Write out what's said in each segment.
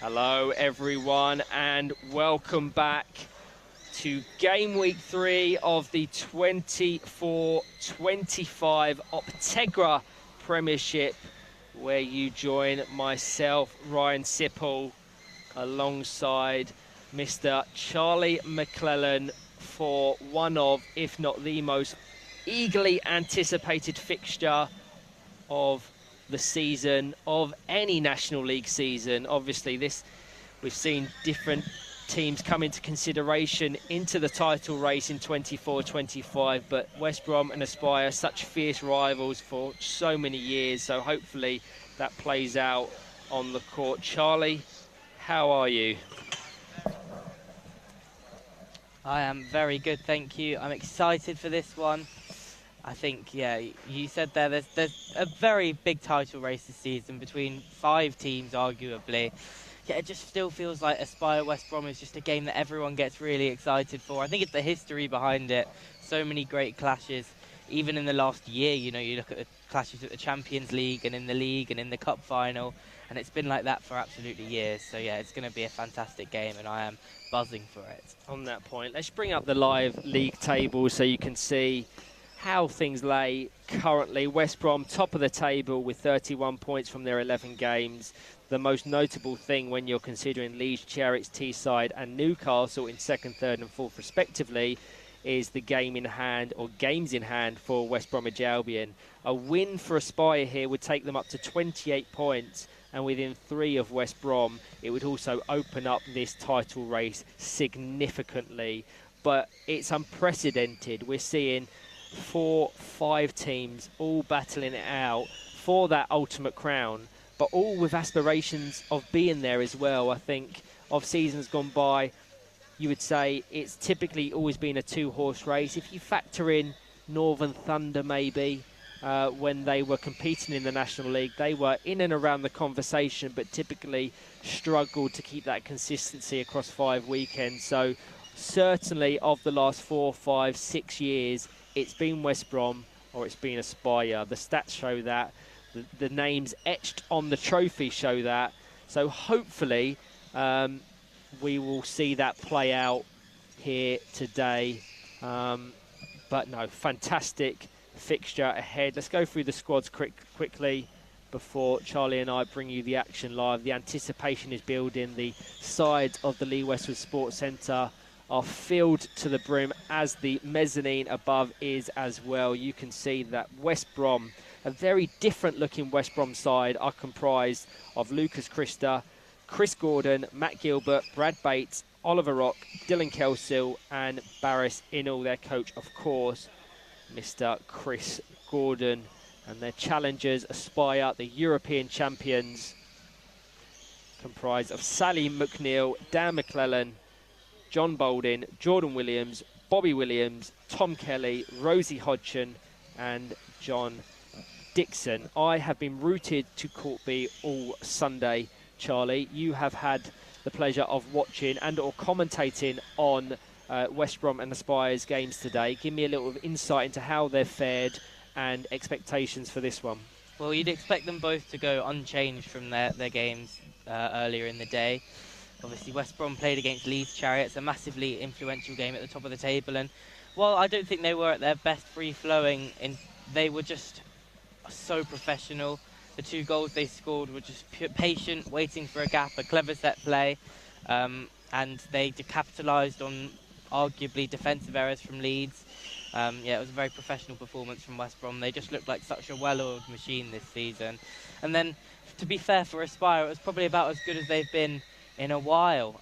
Hello everyone and welcome back to game week 3 of the 24-25 Optegra Premiership, where you join myself, Ryan Sipple, alongside Mr. Charlie McClellan for one of, if not the most eagerly anticipated fixture of the season, of any National League season. Obviously we've seen different teams come into consideration into the title race in 24-25, but West Brom and Aspire, such fierce rivals for so many years, so hopefully that plays out on the court. Charlie, how are you? I am very good, thank you. I'm excited for this one. I think, yeah, you said there's a very big title race this season between 5 teams, arguably. Yeah, it just still feels like Aspire West Brom is just a game that everyone gets really excited for. I think it's the history behind it. So many great clashes. Even in the last year, you know, you look at the clashes at the Champions League and in the league and in the cup final, and it's been like that for absolutely years. So yeah, it's going to be a fantastic game, and I am buzzing for it. On that point, let's bring up the live league table so you can see how things lay currently. West Brom top of the table with 31 points from their 11 games. The most notable thing when you're considering Leeds, Chariots, Teesside and Newcastle in 2nd, 3rd and 4th respectively is the game in hand, or games in hand, for West Bromwich Albion. A win for Aspire here would take them up to 28 points, and within 3 of West Brom, it would also open up this title race significantly. But it's unprecedented. We're seeing 4-5 teams all battling it out for that ultimate crown, but all with aspirations of being there as well. I think of seasons gone by, you would say it's typically always been a 2-horse race. If you factor in Northern Thunder maybe, when they were competing in the National League, they were in and around the conversation, but typically struggled to keep that consistency across 5 weekends. So certainly of the last 4, 5, 6 years, it's been West Brom or it's been Aspire. The stats show that. The names etched on the trophy show that. So hopefully we will see that play out here today. But no, fantastic fixture ahead. Let's go through the squads quickly before Charlie and I bring you the action live. The anticipation is building. The sides of the Lee Westwood Sports Centre are filled to the brim, as the mezzanine above is as well. You can see that West Brom, a very different looking West Brom side, are comprised of Lucas Christa, Chris Gordon, Matt Gilbert, Brad Bates, Oliver Rock, Dylan Kelsill and Barris Innall, their coach of course, Mr. Chris Gordon. And their challengers, Aspire, the European champions, comprised of Sally McNeil, Dan McClellan, John Balding, Jordan Williams, Bobby Williams, Tom Kelly, Rosie Hodgson and John Dixon. I have been rooted to Court B all Sunday, Charlie. You have had the pleasure of watching and or commentating on West Brom and Aspire's games today. Give me a little insight into how they've fared and expectations for this one. Well, you'd expect them both to go unchanged from their games earlier in the day. Obviously, West Brom played against Leeds Chariots, a massively influential game at the top of the table. And while I don't think they were at their best free-flowing, they were just so professional. The 2 goals they scored were just patient, waiting for a gap, a clever set play. And they capitalised on arguably defensive errors from Leeds. Yeah, it was a very professional performance from West Brom. They just looked like such a well-oiled machine this season. And then, to be fair for Aspire, it was probably about as good as they've been in a while.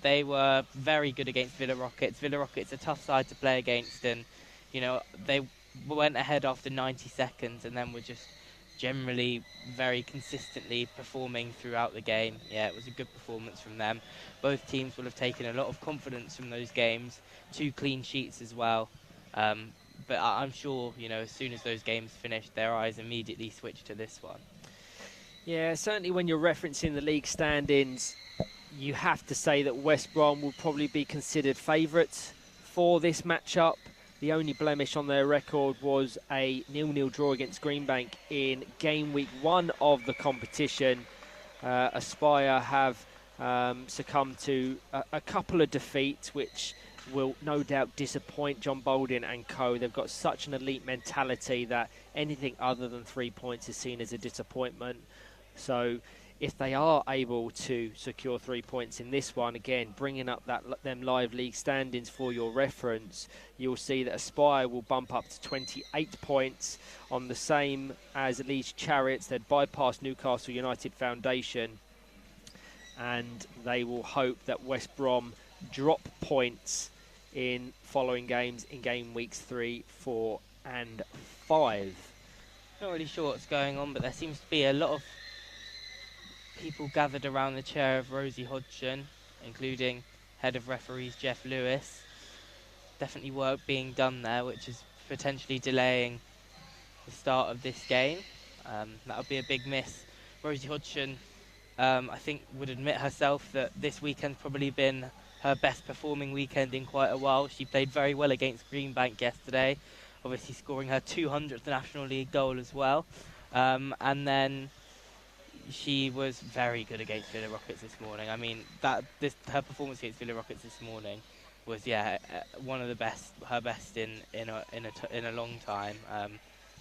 They were very good against Villa Rockets. Villa Rockets, a tough side to play against, and you know, they went ahead after 90 seconds and then were just generally very consistently performing throughout the game. Yeah, it was a good performance from them. Both teams will have taken a lot of confidence from those games. 2 clean sheets as well. But I'm sure, you know, as soon as those games finished, their eyes immediately switched to this one. Yeah, certainly when you're referencing the league standings, you have to say that West Brom will probably be considered favourites for this matchup. The only blemish on their record was a 0-0 draw against Greenbank in game week 1 of the competition. Aspire have succumb to a couple of defeats, which will no doubt disappoint John Baldwin and co. They've got such an elite mentality that anything other than 3 points is seen as a disappointment. So if they are able to secure 3 points in this one, again, bringing up them live league standings for your reference, you'll see that Aspire will bump up to 28 points on the same as Leeds Chariots. They'd bypass Newcastle United Foundation, and they will hope that West Brom drop points in following games in game weeks 3, 4 and 5. Not really sure what's going on, but there seems to be a lot of people gathered around the chair of Rosie Hodgson, including head of referees Jeff Lewis. Definitely work being done there, which is potentially delaying the start of this game. That would be a big miss. Rosie Hodgson, I think, would admit herself that this weekend's probably been her best performing weekend in quite a while. She played very well against Greenbank yesterday, obviously scoring her 200th National League goal as well. And then she was very good against Villa Rockets this morning. I mean, her performance against Villa Rockets this morning was, one of the best, her best in a long time.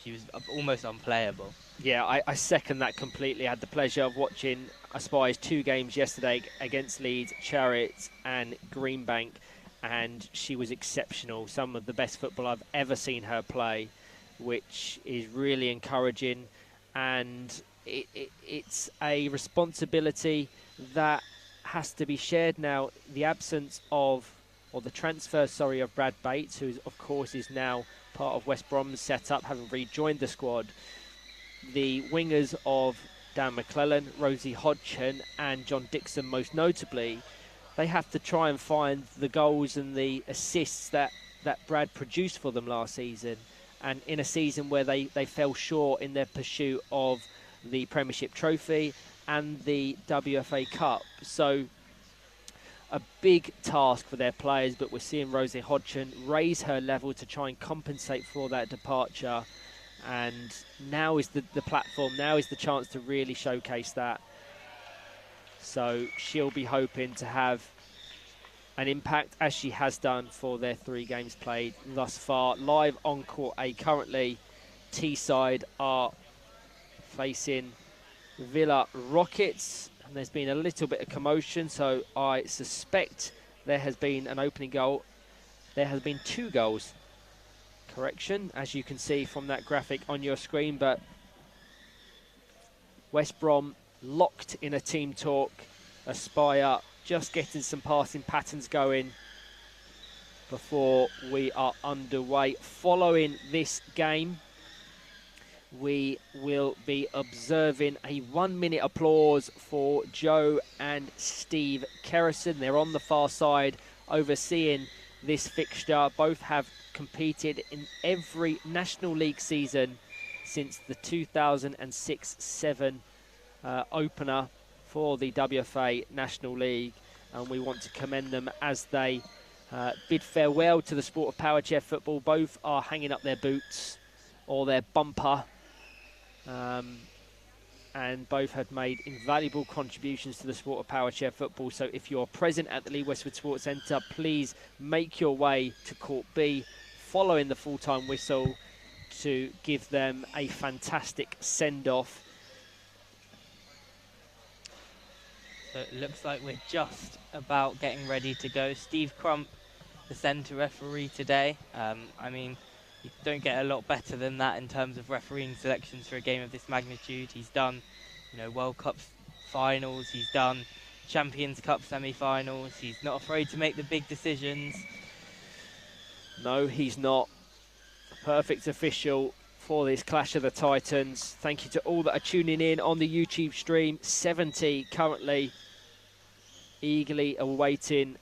She was almost unplayable. Yeah, I second that completely. I had the pleasure of watching Aspire's 2 games yesterday against Leeds, Chariots and Greenbank, and she was exceptional. Some of the best football I've ever seen her play, which is really encouraging, and it's a responsibility that has to be shared now. The absence of, or the transfer, of Brad Bates, who of course is now part of West Brom's setup, having rejoined the squad. The wingers of Dan McClellan, Rosie Hodgson and John Dixon most notably, they have to try and find the goals and the assists that Brad produced for them last season, and in a season where they fell short in their pursuit of the Premiership trophy and the WFA Cup. So a big task for their players, but we're seeing Rosie Hodgson raise her level to try and compensate for that departure, and now is the platform, now is the chance to really showcase that. So she'll be hoping to have an impact, as she has done for their 3 games played thus far. Live on Court A currently, Teesside are facing Villa Rockets, and there's been a little bit of commotion, so I suspect there has been an opening goal. There has been 2 goals. Correction, as you can see from that graphic on your screen, but West Brom locked in a team talk. Aspire just getting some passing patterns going before we are underway. Following this game, we will be observing a 1-minute applause for Joe and Steve Kerrison. They're on the far side overseeing this fixture. Both have competed in every National League season since the 2006-07 opener for the WFA National League, and we want to commend them as they bid farewell to the sport of power chair football. Both are hanging up their boots or their bumper, and both have made invaluable contributions to the sport of power chair football. So if you're present at the Lee Westwood Sports Centre, please make your way to Court B following the full-time whistle to give them a fantastic send-off. So it looks like we're just about getting ready to go. Steve Crump, the centre referee today. I mean, you don't get a lot better than that in terms of refereeing selections for a game of this magnitude. He's done, World Cup finals. He's done Champions Cup semi-finals. He's not afraid to make the big decisions. No, he's not. Perfect official for this Clash of the Titans. Thank you to all that are tuning in on the YouTube stream. 70 currently eagerly awaiting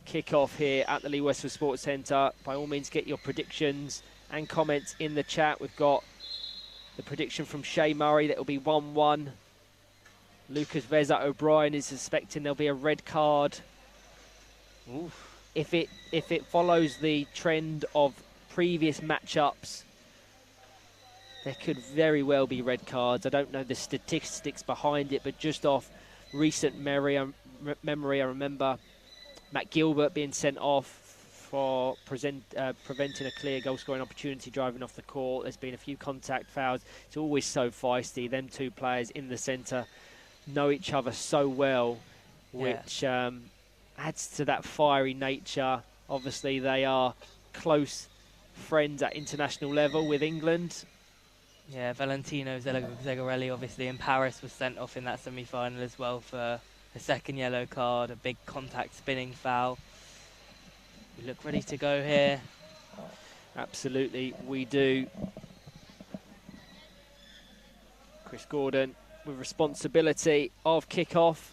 kick-off here at the Lee Westwood Sports Centre. By all means, get your predictions and comments in the chat. We've got the prediction from Shay Murray that will be 1-1. Lucas Veza O'Brien is suspecting there'll be a red card. Oof. If it follows the trend of previous matchups, there could very well be red cards. I don't know the statistics behind it, but just off recent memory. I remember Matt Gilbert being sent off for preventing a clear goal-scoring opportunity driving off the court. There's been a few contact fouls. It's always so feisty. Them two players in the centre know each other so well, which adds to that fiery nature. Obviously, they are close friends at international level with England. Yeah, Valentino Zegarelli, obviously, in Paris, was sent off in that semi-final as well for a second yellow card, a big contact spinning foul. We look ready to go here. Absolutely, we do. Chris Gordon with responsibility of kick-off.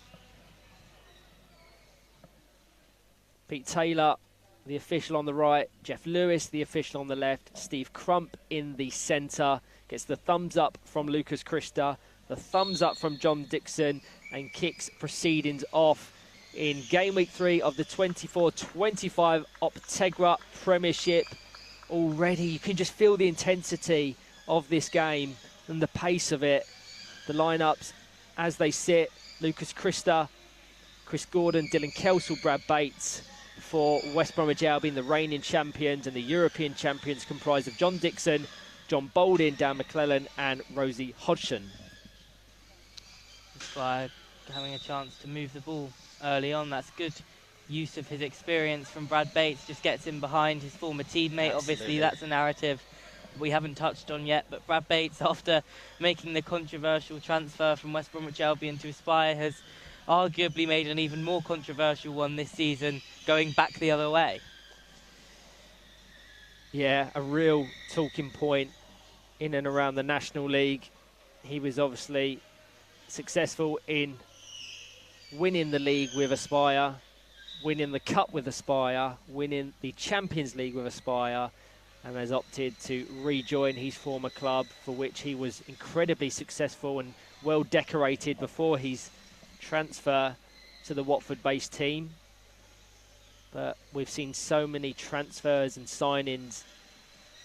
Pete Taylor, the official on the right. Jeff Lewis, the official on the left. Steve Crump in the centre. Gets the thumbs up from Lucas Christa, the thumbs up from John Dixon, and kicks proceedings off in game week 3 of the 24-25 Optegra Premiership. Already you can just feel the intensity of this game and the pace of it. The lineups as they sit: Lucas Christa, Chris Gordon, Dylan Kelsall, Brad Bates. For West Bromwich Albion, the reigning champions, and the European champions comprised of John Dixon, John Baldwin, Dan McClellan and Rosie Hodgson. This guy having a chance to move the ball early on. That's good use of his experience from Brad Bates. Just gets in behind his former teammate. Absolutely. Obviously, that's a narrative we haven't touched on yet. But Brad Bates, after making the controversial transfer from West Bromwich Albion to Aspire, has arguably made an even more controversial one this season, going back the other way. Yeah, a real talking point in and around the National League. He was obviously successful in winning the league with Aspire, winning the Cup with Aspire, winning the Champions League with Aspire, and has opted to rejoin his former club, for which he was incredibly successful and well decorated before his transfer to the Watford-based team. But we've seen so many transfers and signings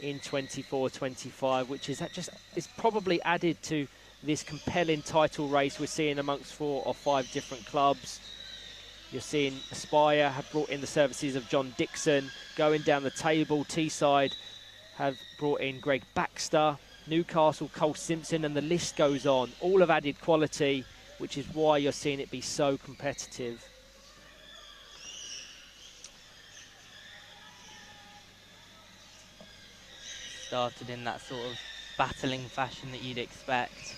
in 24-25, which is probably added to this compelling title race we're seeing amongst 4 or 5 different clubs. You're seeing Aspire have brought in the services of John Dixon. Going down the table, Teesside have brought in Greg Baxter, Newcastle, Cole Simpson, and the list goes on. All have added quality, which is why you're seeing it be so competitive. Started in that sort of battling fashion that you'd expect.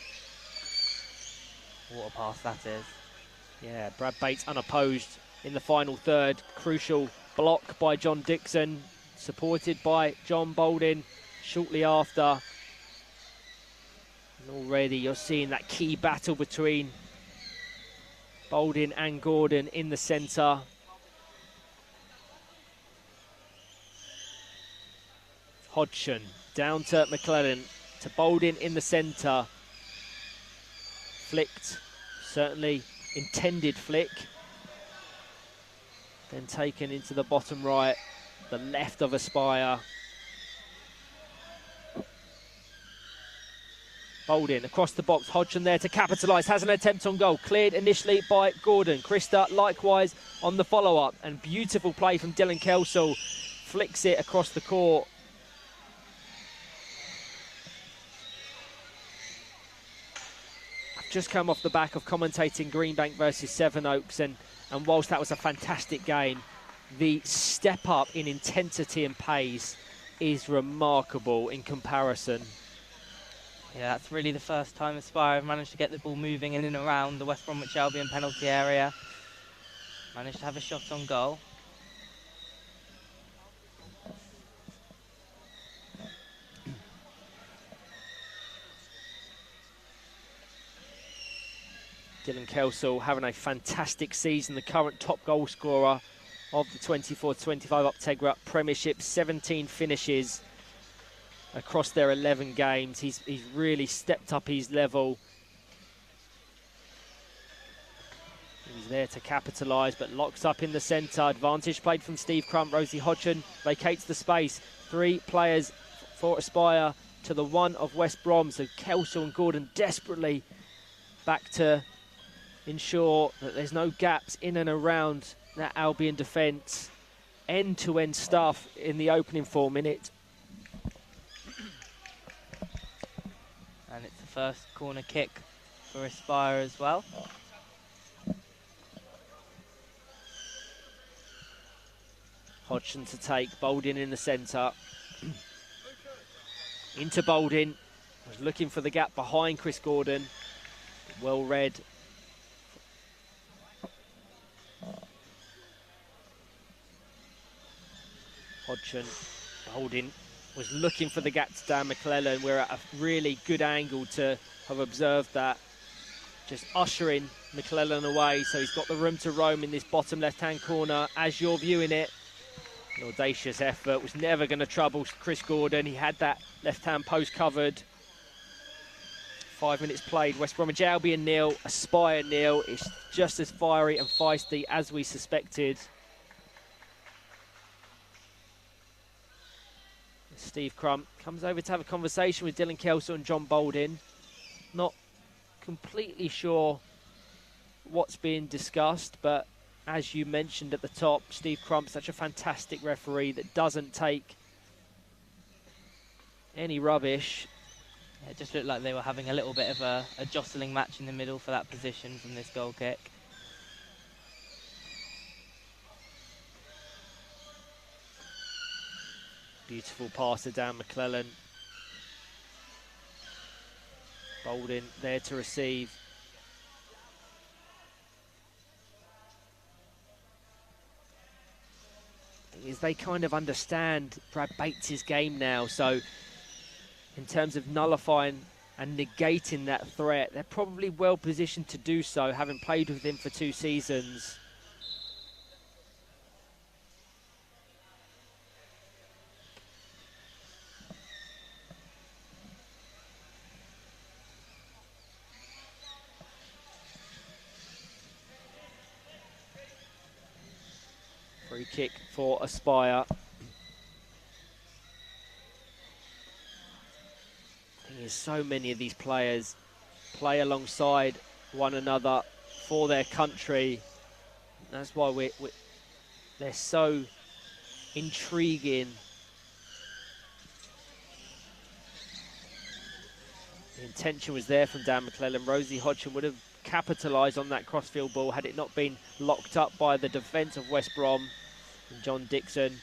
What a pass that is. Yeah, Brad Bates unopposed in the final third. Crucial block by John Dixon, supported by John Baldwin shortly after. And already you're seeing that key battle between Baldwin and Gordon in the centre. Hodgson down to McClellan, to Baldwin in the centre. Flicked, certainly intended flick. Then taken into the bottom right, the left of Aspire. Baldwin across the box, Hodgson there to capitalise, has an attempt on goal, cleared initially by Gordon. Christa likewise on the follow-up, and beautiful play from Dylan Kelsall, flicks it across the court. I've just come off the back of commentating Greenbank versus Sevenoaks, and whilst that was a fantastic game, the step up in intensity and pace is remarkable in comparison. Yeah, that's really the first time Aspire have managed to get the ball moving in and around the West Bromwich Albion penalty area. Managed to have a shot on goal. Dylan Kelsall having a fantastic season, the current top goal scorer of the 24-25 Optegra Premiership, 17 finishes across their 11 games. He's really stepped up his level. He's there to capitalise, but locks up in the centre. Advantage played from Steve Crump. Rosie Hodgson vacates the space. 3 players for Aspire to the 1 of West Brom. So Kelsall and Gordon desperately back to ensure that there's no gaps in and around that Albion defence. End-to-end stuff in the opening 4 minutes. And it's the first corner kick for Aspire as well. Hodgson to take, Boulding in the centre. Into Boulding, was looking for the gap behind Chris Gordon. Well read. Hodgson, Boulding was looking for the gap to Dan McClellan. We're at a really good angle to have observed that. Just ushering McClellan away, so he's got the room to roam in this bottom left-hand corner as you're viewing it. An audacious effort, was never going to trouble Chris Gordon. He had that left-hand post covered. 5 minutes played, West Bromwich Albion 0, Aspire 0. It's just as fiery and feisty as we suspected. Steve Crump comes over to have a conversation with Dylan Kelso and John Boulding. Not completely sure what's being discussed, but as you mentioned at the top, Steve Crump, such a fantastic referee that doesn't take any rubbish. Yeah, it just looked like they were having a little bit of a jostling match in the middle for that position from this goal kick. Beautiful pass to Dan McClellan. Boulding there to receive. Is they kind of understand Brad Bates' game now, so in terms of nullifying and negating that threat, they're probably well positioned to do so, having played with him for 2 seasons. Free kick for Aspire. So many of these players play alongside one another for their country. That's why they're so intriguing. The intention was there from Dan McClellan. Rosie Hodgson would have capitalised on that crossfield ball had it not been locked up by the defence of West Brom. And John Dixon,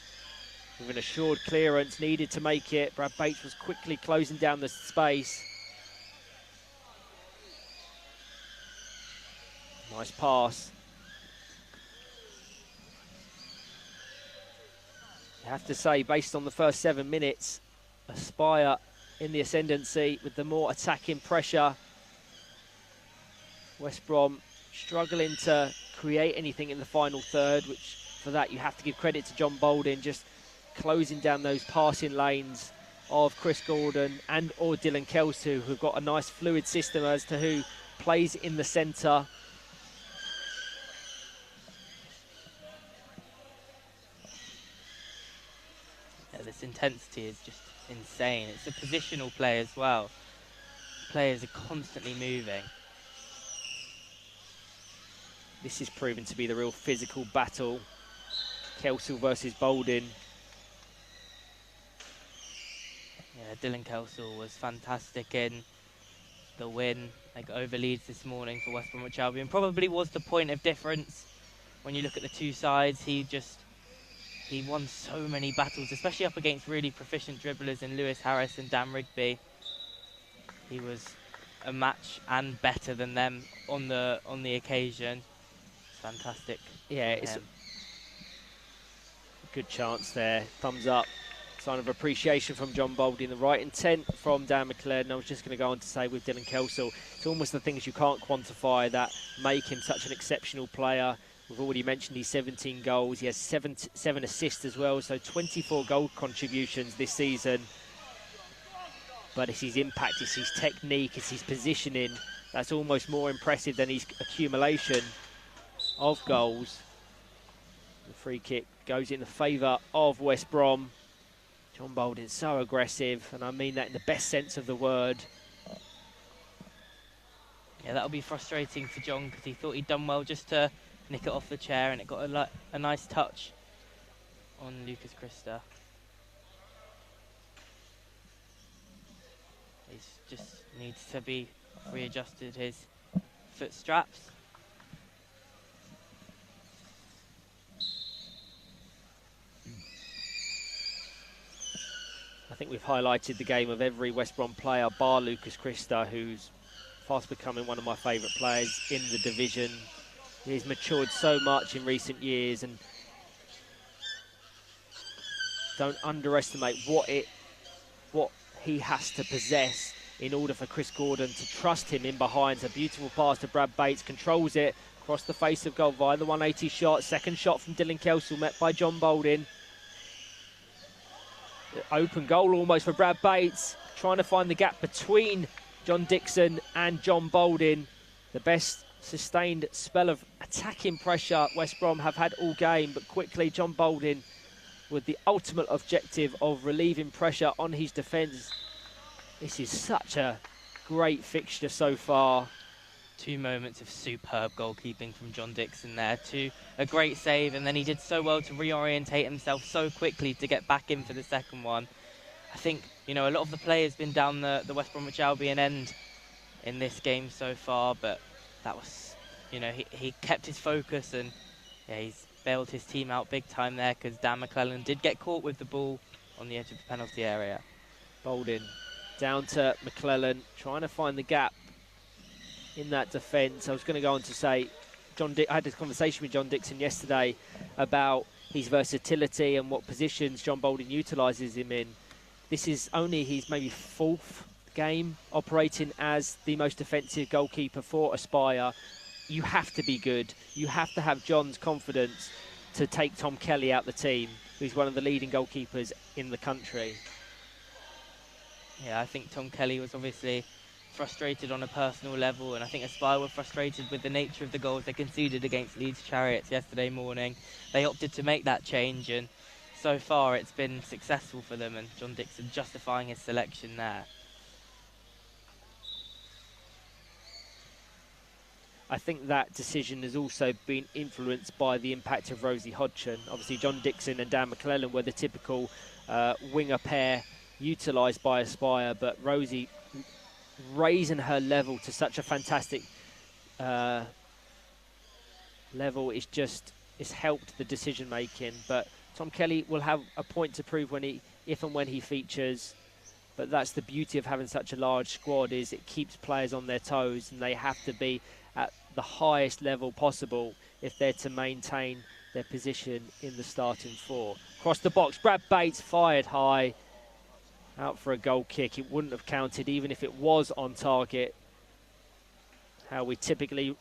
with an assured clearance, needed to make it. Brad Bates was quickly closing down the space. Nice pass. You have to say, based on the first 7 minutes, Aspire in the ascendancy with the more attacking pressure. West Brom struggling to create anything in the final third, which for that you have to give credit to John Boulding, just closing down those passing lanes of Chris Gordon and or Dylan Kelso, who've got a nice fluid system as to who plays in the centre. Yeah, this intensity is just insane. It's a positional play as well. Players are constantly moving. This is proven to be the real physical battle. Kelso versus Boulding. Yeah, Dylan Kelso was fantastic in the win, like over Leeds this morning for West Bromwich Albion. Probably was the point of difference when you look at the two sides. He won so many battles, especially up against really proficient dribblers in Lewis Harris and Dan Rigby. He was a match and better than them on the occasion. It's fantastic. Yeah, it's a good chance there. Thumbs up. Sign of appreciation from John Boulding. The right intent from Dan McClellan. I was just going to go on to say with Dylan Kelso, it's almost the things you can't quantify that make him such an exceptional player. We've already mentioned his 17 goals. He has seven assists as well, so 24 goal contributions this season. But it's his impact, it's his technique, it's his positioning. That's almost more impressive than his accumulation of goals. The free kick goes in the favour of West Brom. John Boulding so aggressive, and I mean that in the best sense of the word. Yeah, that'll be frustrating for John because he thought he'd done well just to nick it off the chair, and it got a nice touch on Lucas Christa. He just needs to be readjusted his foot straps. I think we've highlighted the game of every West Brom player bar Lucas Christa, who's fast becoming one of my favourite players in the division. He's matured so much in recent years, and don't underestimate what he has to possess in order for Chris Gordon to trust him in behind. It's a beautiful pass to Brad Bates, controls it across the face of goal via the 180 shot. Second shot from Dylan Kelsall, met by John Balding. Open goal almost for Brad Bates, trying to find the gap between John Dixon and John Balding. The best sustained spell of attacking pressure West Brom have had all game, but quickly John Balding with the ultimate objective of relieving pressure on his defence. This is such a great fixture so far. 2 moments of superb goalkeeping from John Dixon there. A great save, and then he did so well to reorientate himself so quickly to get back in for the second one. I think, a lot of the players been down the West Bromwich Albion end in this game so far, but that was, he kept his focus, and yeah, he's bailed his team out big time there because Dan McClellan did get caught with the ball on the edge of the penalty area. Balding down to McClellan, trying to find the gap in that defence. I was going to go on to say, I had this conversation with John Dixon yesterday about his versatility and what positions John Balding utilises him in. This is only his maybe 4th game operating as the most defensive goalkeeper for Aspire. You have to be good. You have to have John's confidence to take Tom Kelly out the team, who's one of the leading goalkeepers in the country. Yeah, I think Tom Kelly was obviously frustrated on a personal level, and I think Aspire were frustrated with the nature of the goals they conceded against Leeds Chariots yesterday morning. They opted to make that change, and so far it's been successful for them, and John Dixon justifying his selection there. I think that decision has also been influenced by the impact of Rosie Hodgson. Obviously, John Dixon and Dan McClellan were the typical winger pair utilised by Aspire, but Rosie raising her level to such a fantastic level it's helped the decision making. But Tom Kelly will have a point to prove if and when he features. But that's the beauty of having such a large squad, is it keeps players on their toes, and they have to be at the highest level possible if they're to maintain their position in the starting 4. Across the box, Brad Bates fired high, out for a goal kick. It wouldn't have counted even if it was on target. How we typically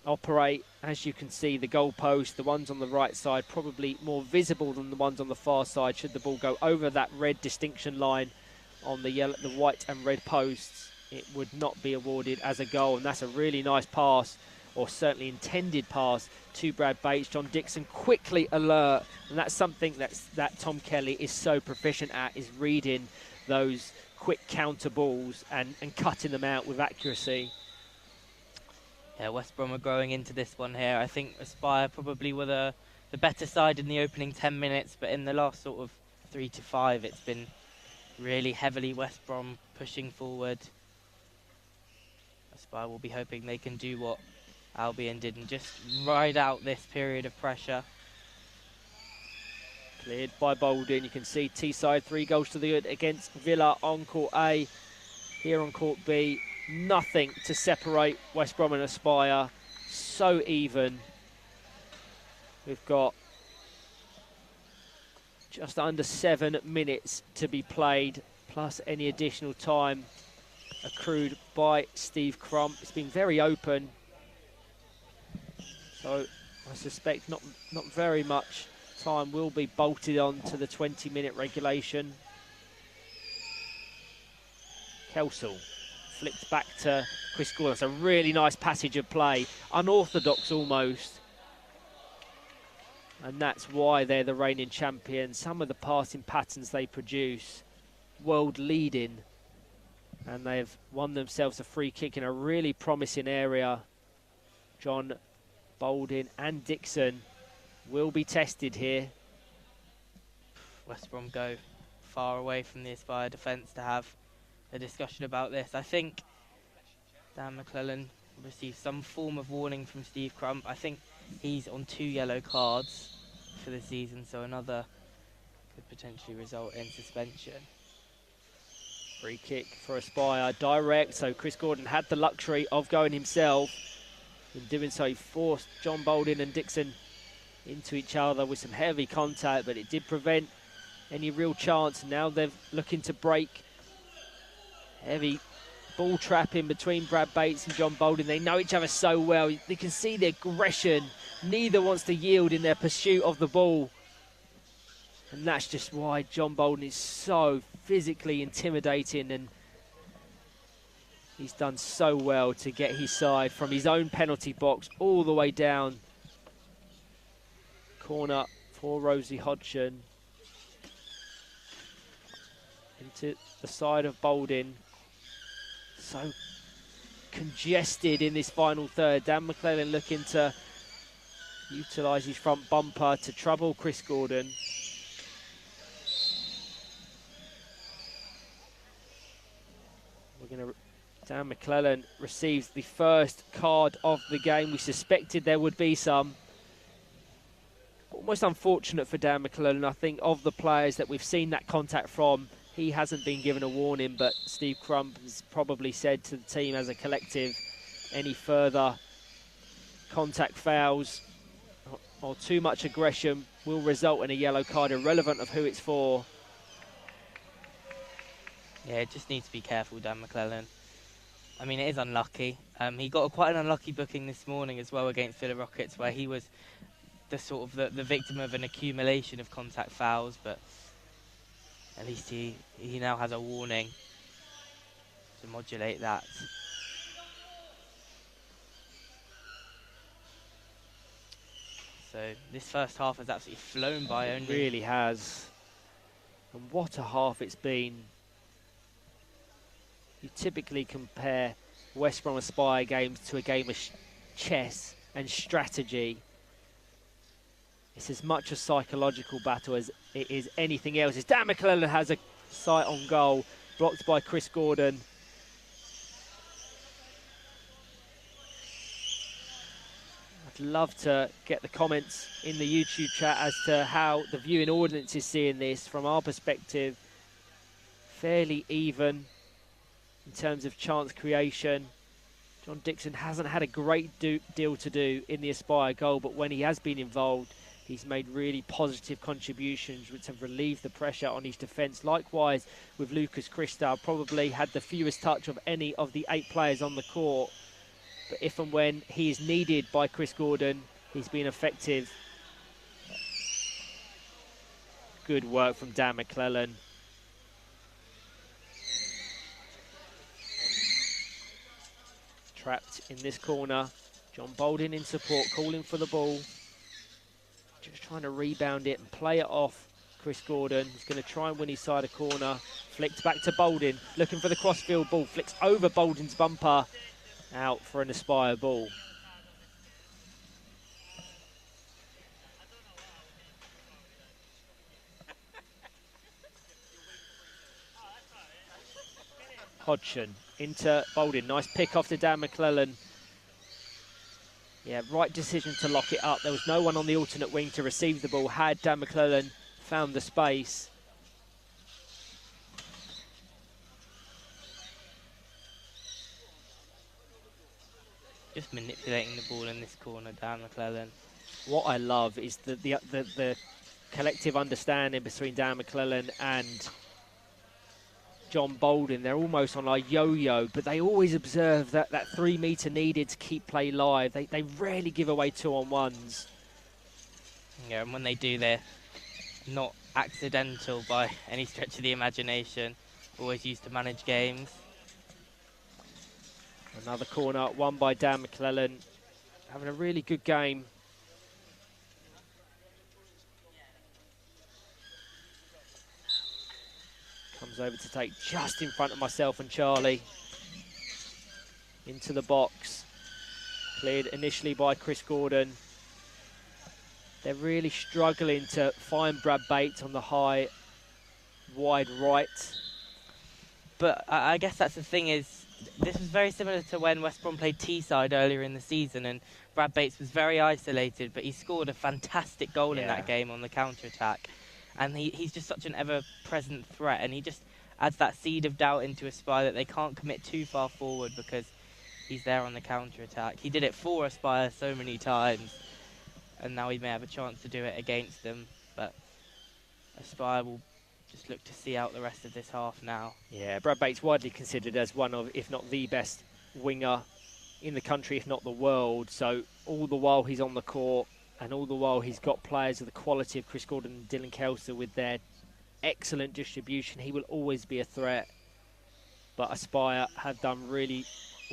operate, as you can see, the goalpost, the ones on the right side probably more visible than the ones on the far side. Should the ball go over that red distinction line on the white and red posts, it would not be awarded as a goal. And that's a really nice pass, or certainly intended pass, to Brad Bates. John Dixon quickly alert, and that's something that Tom Kelly is so proficient at, is reading those quick counter balls and cutting them out with accuracy. Yeah, West Brom are growing into this one here. I think Aspire probably were the better side in the opening 10 minutes, but in the last sort of 3 to 5, it's been really heavily West Brom pushing forward. Aspire will be hoping they can do what Albion did and just ride out this period of pressure. Cleared by Balding. You can see Teesside 3 goals to the good against Villa on court A. Here on court B, nothing to separate West Brom and Aspire. So even. We've got just under 7 minutes to be played, plus any additional time accrued by Steve Crump. It's been very open, so I suspect not very much time will be bolted on to the 20-minute regulation. Kelsall flicked back to Chris Gordon. That's a really nice passage of play, unorthodox almost, and that's why they're the reigning champions. Some of the passing patterns they produce, world leading, And they've won themselves a free kick in a really promising area. John Boldin and Dixon will be tested here. West Brom go far away from the Aspire defence to have a discussion about this. I think Dan McClellan received some form of warning from Steve Crump. I think he's on 2 yellow cards for the season, so another could potentially result in suspension. Free kick for Aspire, direct, so Chris Gordon had the luxury of going himself. In doing so, he forced John Boldin and Dixon into each other with some heavy contact, but it did prevent any real chance. Now they're looking to break. Heavy ball trap in between Brad Bates and John Boldin. They know each other so well. They can see the aggression. Neither wants to yield in their pursuit of the ball. And that's just why John Boldin is so physically intimidating, and he's done so well to get his side from his own penalty box all the way down. Corner for Rosie Hodgson. Into the side of Boldin. So congested in this final third. Dan McClellan looking to utilise his front bumper to trouble Chris Gordon. Dan McClellan receives the first card of the game. We suspected there would be some. Almost unfortunate for Dan McClellan. I think of the players that we've seen that contact from, he hasn't been given a warning, but Steve Crump has probably said to the team as a collective, any further contact fouls or too much aggression will result in a yellow card, irrelevant of who it's for. Yeah, just needs to be careful, Dan McClellan. I mean, it is unlucky. He got quite an unlucky booking this morning as well against Villa Rockets, where he was the victim of an accumulation of contact fouls, but at least he now has a warning to modulate that. So this first half has absolutely flown by. It really has. And what a half it's been. You typically compare West Brom Aspire games to a game of chess and strategy. It's as much a psychological battle as it is anything else. As Dan McClellan has a sight on goal, blocked by Chris Gordon. I'd love to get the comments in the YouTube chat as to how the viewing audience is seeing this. From our perspective, fairly even in terms of chance creation. John Dixon hasn't had a great deal to do in the Aspire goal, but when he has been involved, he's made really positive contributions which have relieved the pressure on his defence. Likewise with Lucas Christa, probably had the fewest touch of any of the 8 players on the court. But if and when he is needed by Chris Gordon, he's been effective. Good work from Dan McClellan. Trapped in this corner. John Boldin in support, calling for the ball. Just trying to rebound it and play it off Chris Gordon. He's going to try and win his side of corner. Flicked back to Boldin, looking for the crossfield ball. Flicks over Boldin's bumper. Out for an Aspire ball. Hodgson into Boldin. Nice pick off to Dan McClellan. Yeah, right decision to lock it up. There was no one on the alternate wing to receive the ball. Had Dan McClellan found the space. Just manipulating the ball in this corner, Dan McClellan. What I love is the collective understanding between Dan McClellan and John Boldin. They're almost on a yo-yo, but they always observe that 3 metre needed to keep play live. They rarely give away 2-on-1s. Yeah, and when they do, they're not accidental by any stretch of the imagination. Always used to manage games. Another corner won by Dan McClellan. Having a really good game. Comes Comes over to take just in front of myself and Charlie. Into the box. Cleared initially by Chris Gordon. They're really struggling to find Brad Bates on the high, wide right. But I guess that's the thing is, this was very similar to when West Brom played Teesside earlier in the season, and Brad Bates was very isolated, but he scored a fantastic goal in that game on the counter-attack. And he's just such an ever-present threat, and he just adds that seed of doubt into Aspire that they can't commit too far forward because he's there on the counter-attack. He did it for Aspire so many times, and now he may have a chance to do it against them, but Aspire will just look to see out the rest of this half now. Yeah, Brad Bates widely considered as one of, if not the best winger in the country, if not the world. So all the while he's on the court, and all the while he's got players of the quality of Chris Gordon and Dylan Kelser with their excellent distribution, he will always be a threat. But Aspire have done really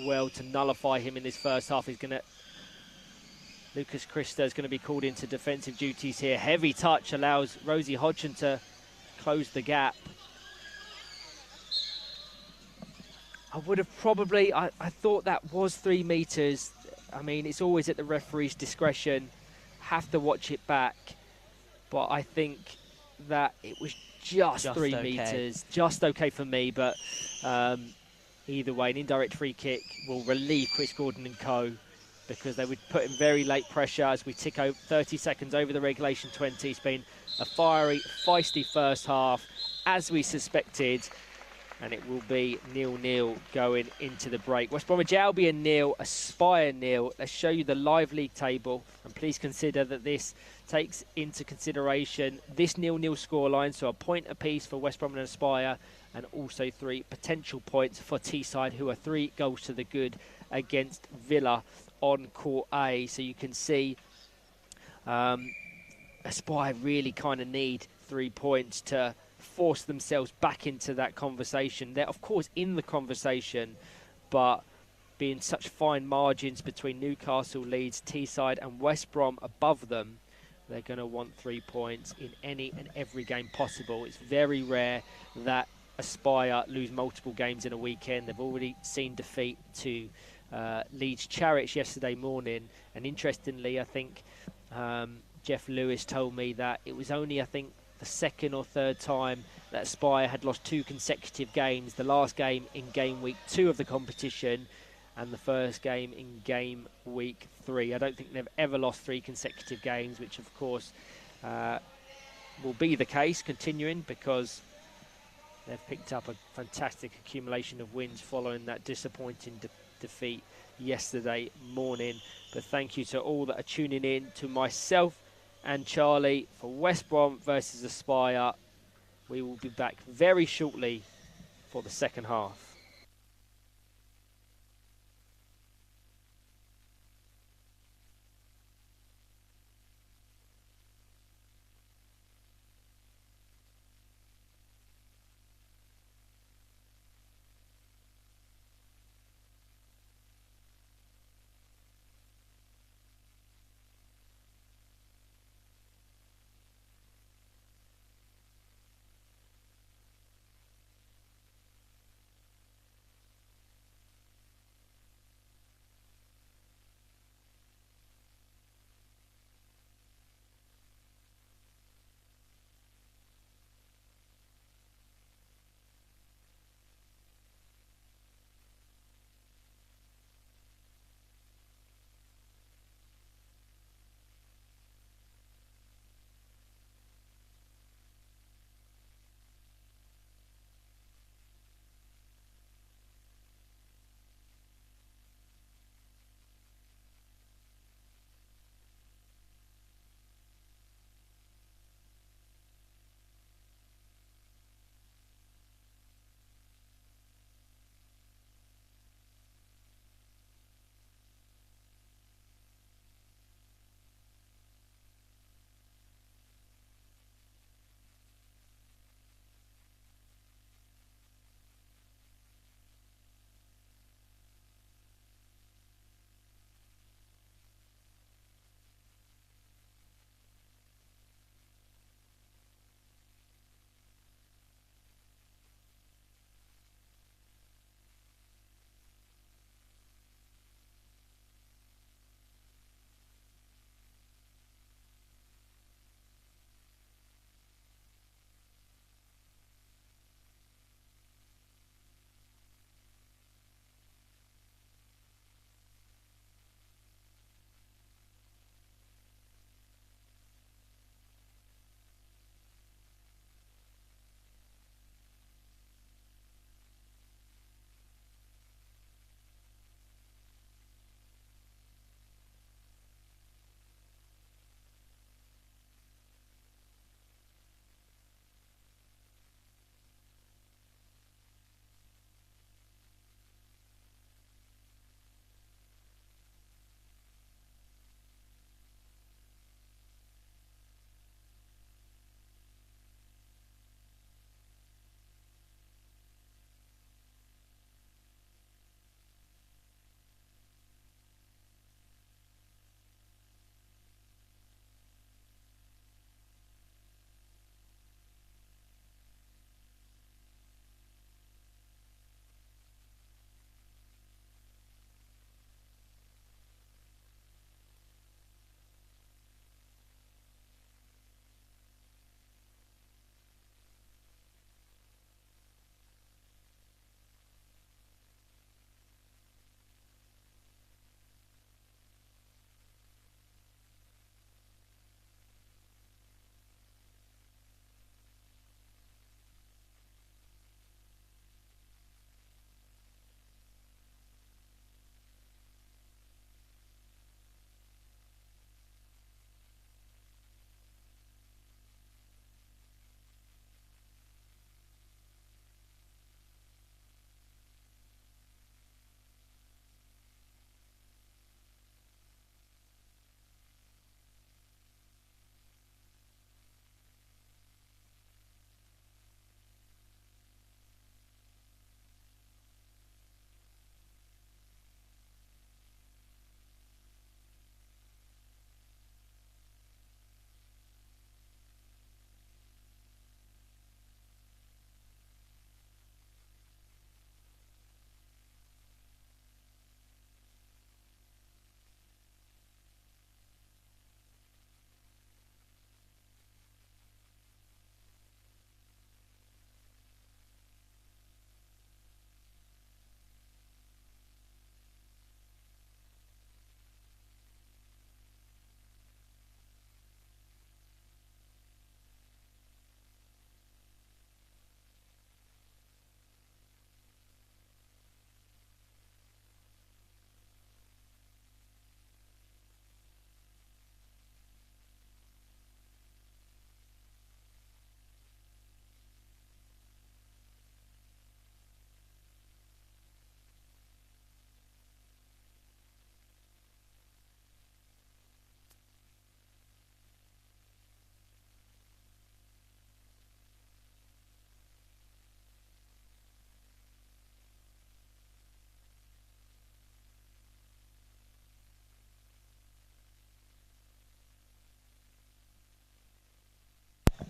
well to nullify him in this first half. Lucas Christa is going to be called into defensive duties here. Heavy touch allows Rosie Hodgson to close the gap. I would have probably, I thought that was 3 metres. I mean, it's always at the referee's discretion. Have to watch it back. But I think that it was just 3 metres. Just okay for me, but either way, an indirect free kick will relieve Chris Gordon and co, because they would put in very late pressure as we tick over 30 seconds over the regulation 20. It's been a fiery, feisty first half, as we suspected, and it will be 0-0 going into the break. West Bromwich Albion 0, Aspire 0. Let's show you the live league table, and please consider that this takes into consideration this 0-0 scoreline, so a point apiece for West Brom and Aspire, and also 3 potential points for Teesside, who are 3 goals to the good against Villa on Court A. So you can see Aspire really kind of need 3 points to force themselves back into that conversation. They're of course in the conversation, but being such fine margins between Newcastle, Leeds, Teesside and West Brom above them, they're going to want 3 points in any and every game possible. It's very rare that Aspire lose multiple games in a weekend. They've already seen defeat to Leeds Chariots yesterday morning, and interestingly, I think Jeff Lewis told me that it was only, I think, the 2nd or 3rd time that Aspire had lost 2 consecutive games. The last game in game week 2 of the competition, and the first game in game week 3. I don't think they've ever lost 3 consecutive games, which of course will be the case continuing, because they've picked up a fantastic accumulation of wins following that disappointing defeat yesterday morning. But thank you to all that are tuning in, to myself and Charlie for West Brom versus Aspire. We will be back very shortly for the second half.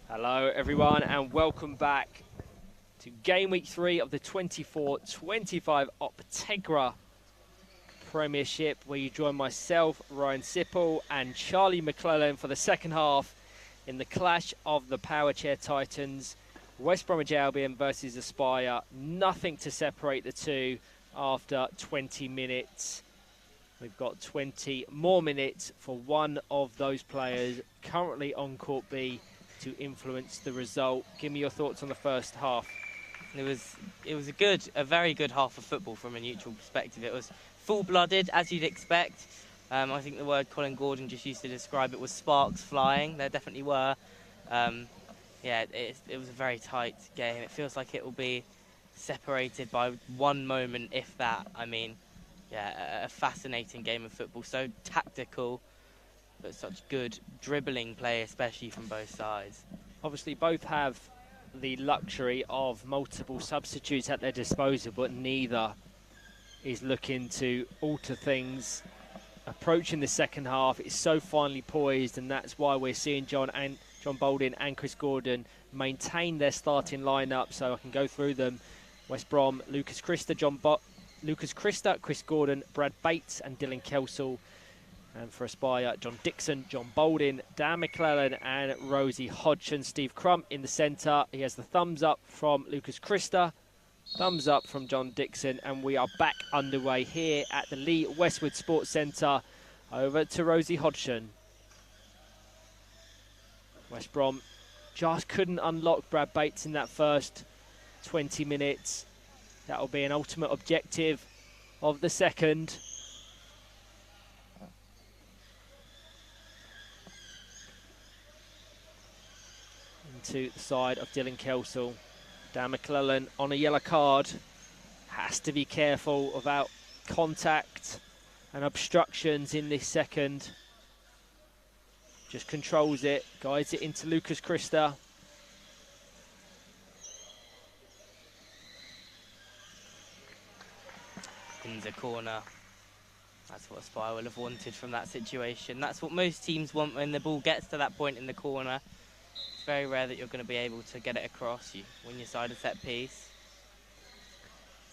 Hello everyone and welcome back to game week 3 of the 24-25 Optegra Premiership, where you join myself, Ryan Sipple, and Charlie McClellan for the second half in the clash of the Power Chair Titans. West Bromwich Albion versus Aspire. Nothing to separate the two after 20 minutes. We've got 20 more minutes for one of those players currently on Court B to influence the result. Give me your thoughts on the first half. It was a very good half of football from a neutral perspective. It was full-blooded, as you'd expect. I think the word Colin Gordon just used to describe it was sparks flying. There definitely were. It was a very tight game. It feels like it will be separated by one moment, if that. I mean, a fascinating game of football. So tactical, but such good dribbling play, especially from both sides. Obviously, both have the luxury of multiple substitutes at their disposal, but neither is looking to alter things. Approaching the second half, it's so finely poised, and that's why we're seeing John Baldwin and Chris Gordon maintain their starting lineup. So I can go through them. West Brom: Lucas Christa, Chris Gordon, Brad Bates, and Dylan Kelsall. And for Aspire, John Dixon, John Baldwin, Dan McClellan, and Rosie Hodgson. Steve Crump in the centre. He has the thumbs up from Lucas Christa, thumbs up from John Dixon, and we are back underway here at the Lee Westwood Sports Centre. Over to Rosie Hodgson. West Brom just couldn't unlock Brad Bates in that first 20 minutes. That will be an ultimate objective of the second. To the side of Dylan Kelsall. Dan McClellan on a yellow card. Has to be careful about contact and obstructions in this second. Just controls it, guides it into Lucas Christa. In the corner. That's what Aspire will have wanted from that situation. That's what most teams want when the ball gets to that point in the corner. It's very rare that you're going to be able to get it across. You win your side a set piece.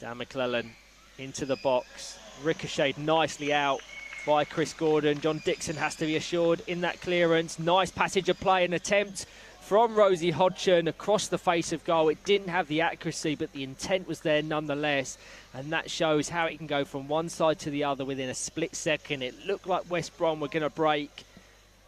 Dan McClellan into the box. Ricocheted nicely out by Chris Gordon. John Dixon has to be assured in that clearance. Nice passage of play and attempt from Rosie Hodgson across the face of goal. It didn't have the accuracy, but the intent was there nonetheless. And that shows how it can go from one side to the other within a split second. It looked like West Brom were going to break.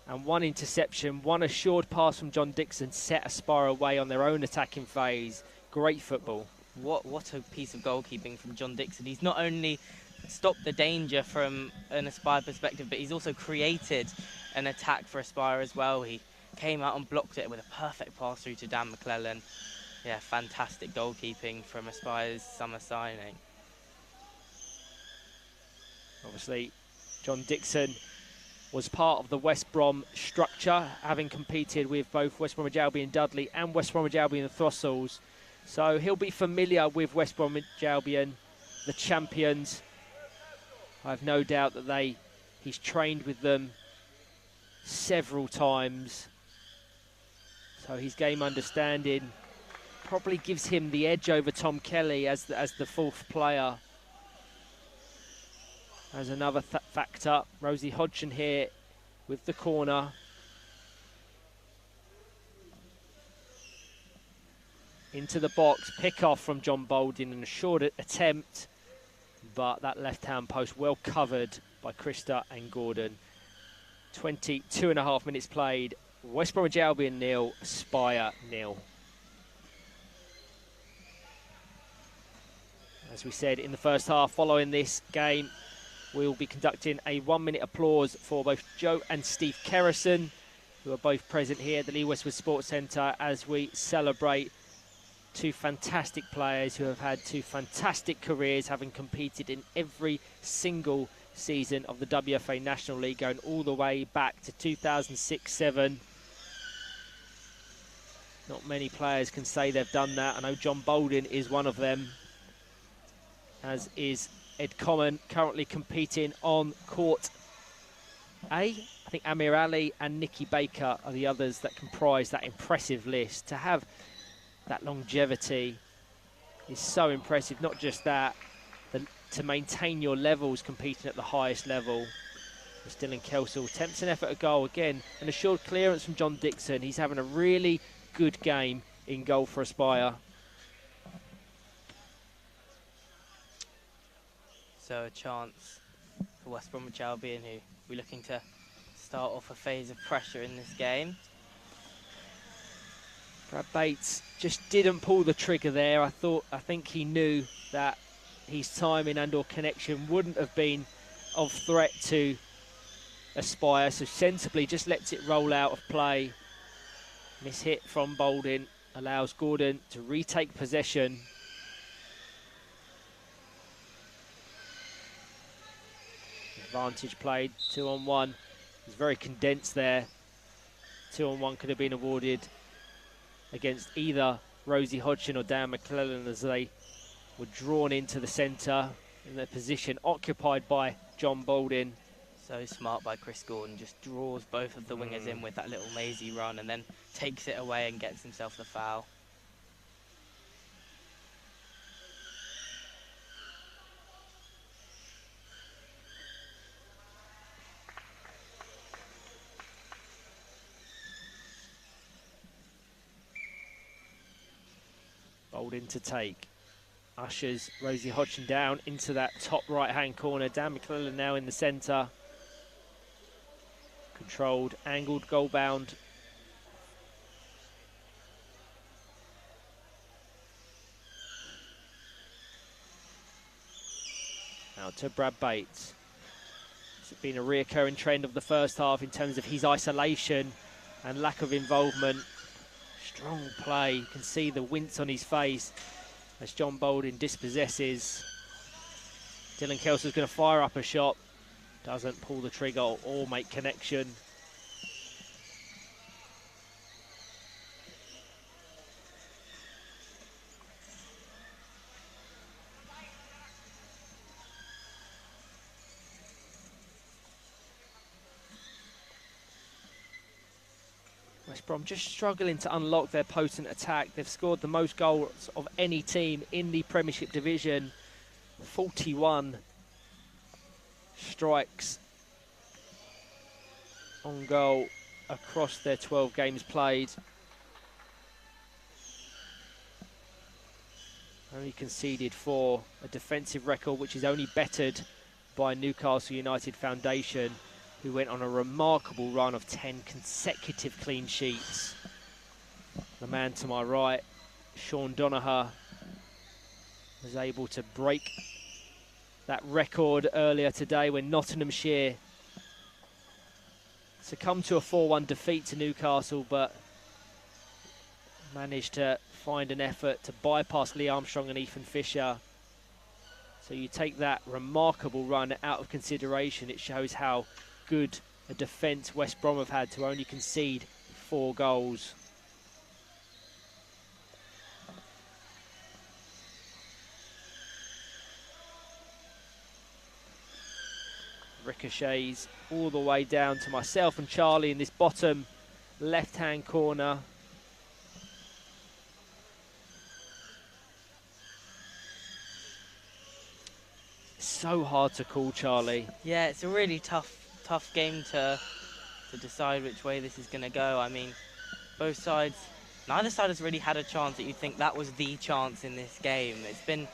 And one interception, one assured pass from John Dixon set Aspire away on their own attacking phase. Great football. What a piece of goalkeeping from John Dixon. He's not only stopped the danger from an Aspire perspective, but he's also created an attack for Aspire as well. He came out and blocked it with a perfect pass through to Dan McClellan. Yeah, fantastic goalkeeping from Aspire's summer signing. Obviously, John Dixon was part of the West Brom structure, having competed with both West Bromwich Albion Dudley and West Bromwich Albion Throstles. So he'll be familiar with West Bromwich Albion, the champions. I have no doubt that he's trained with them several times. So his game understanding probably gives him the edge over Tom Kelly as the fourth player. As another factor, Rosie Hodgson here with the corner. Into the box, pick off from John Baldwin, and a short attempt, but that left-hand post well covered by Christa and Gordon. 22.5 minutes played. West Bromwich Albion 0, Aspire 0. As we said in the first half, following this game, we will be conducting a 1-minute applause for both Joe and Steve Kerrison, who are both present here at the Lee Westwood Sports Centre as we celebrate two fantastic players who have had two fantastic careers, having competed in every single season of the WFA National League, going all the way back to 2006-07. Not many players can say they've done that. I know John Baldwin is one of them, as is Ed Common, currently competing on Court A. I think Amir Ali and Nicky Baker are the others that comprise that impressive list. To have that longevity is so impressive. Not just that, to maintain your levels competing at the highest level. Dylan Kelsall attempts an effort at goal again. An assured clearance from John Dixon. He's having a really good game in goal for Aspire. So a chance for West Bromwich Albion, who we're looking to start off a phase of pressure in this game. Brad Bates just didn't pull the trigger there. I think he knew that his timing and or connection wouldn't have been of threat to Aspire, so sensibly just lets it roll out of play. Miss hit from Boulding allows Gordon to retake possession. Advantage played, 2-on-1. It's very condensed there. 2-on-1 could have been awarded against either Rosie Hodgson or Dan McClellan as they were drawn into the centre in their position occupied by John Boulding. So smart by Chris Gordon, just draws both of the wingers in with that little mazy run and then takes it away and gets himself the foul. Boulding to take. Ushers Rosie Hodgson down into that top right-hand corner. Dan McClellan now in the centre. Controlled, angled, goal-bound. Now to Brad Bates. It's been a reoccurring trend of the first half in terms of his isolation and lack of involvement. Strong play. You can see the wince on his face as John Boulding dispossesses. Dylan Kelsall's going to fire up a shot. Doesn't pull the trigger or make connection. West Brom just struggling to unlock their potent attack. They've scored the most goals of any team in the Premiership division. 41 strikes on goal across their 12 games played. Only conceded 4, a defensive record which is only bettered by Newcastle United Foundation, who went on a remarkable run of 10 consecutive clean sheets. The man to my right, Sean Donaher, was able to break that record earlier today when Nottinghamshire succumbed to a 4-1 defeat to Newcastle, but managed to find an effort to bypass Lee Armstrong and Ethan Fisher. So you take that remarkable run out of consideration, it shows how good a defence West Brom have had to only concede 4 goals. Ricochets all the way down to myself and Charlie in this bottom left-hand corner. So hard to call, Charlie. Yeah, it's a really tough game to decide which way this is going to go. I mean, both sides, neither side has really had a chance that you'd think that was the chance in this game. It's been,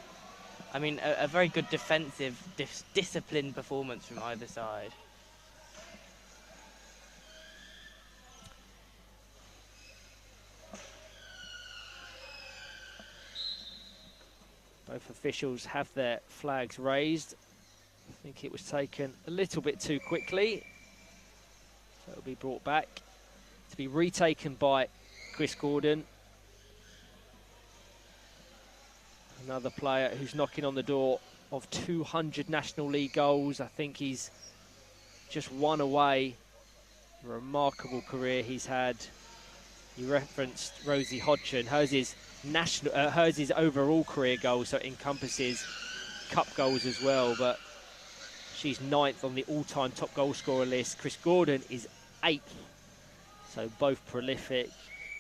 I mean, a very good defensive, disciplined performance from either side. Both officials have their flags raised. I think it was taken a little bit too quickly. So it'll be brought back to be retaken by Chris Gordon. Another player who's knocking on the door of 200 National League goals. I think he's just one away. Remarkable career he's had. You referenced Rosie Hodgson. Hers is overall career goals, so it encompasses cup goals as well. But She's 9th on the all-time top goal scorer list. Chris Gordon is 8th. So both prolific.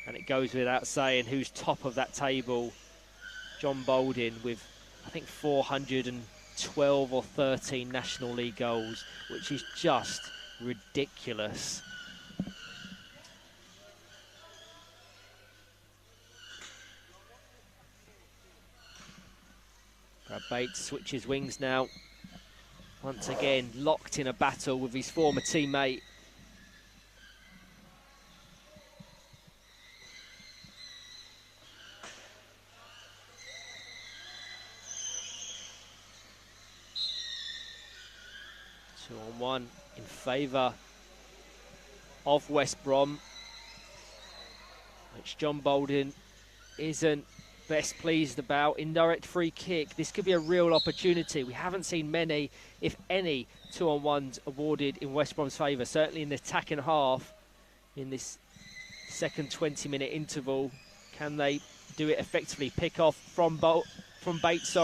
And it goes without saying who's top of that table. John Baldwin with, I think, 412 or 13 National League goals, which is just ridiculous. Brad Bates switches wings now. Once again, locked in a battle with his former teammate. Two on one in favour of West Brom, which John Baldwin isn't best pleased about. Indirect free kick. This could be a real opportunity. We haven't seen many, if any, 2-on-1s awarded in West Brom's favour, certainly in the attacking half in this second 20-minute interval. Can they do it effectively? Pick off from Bates,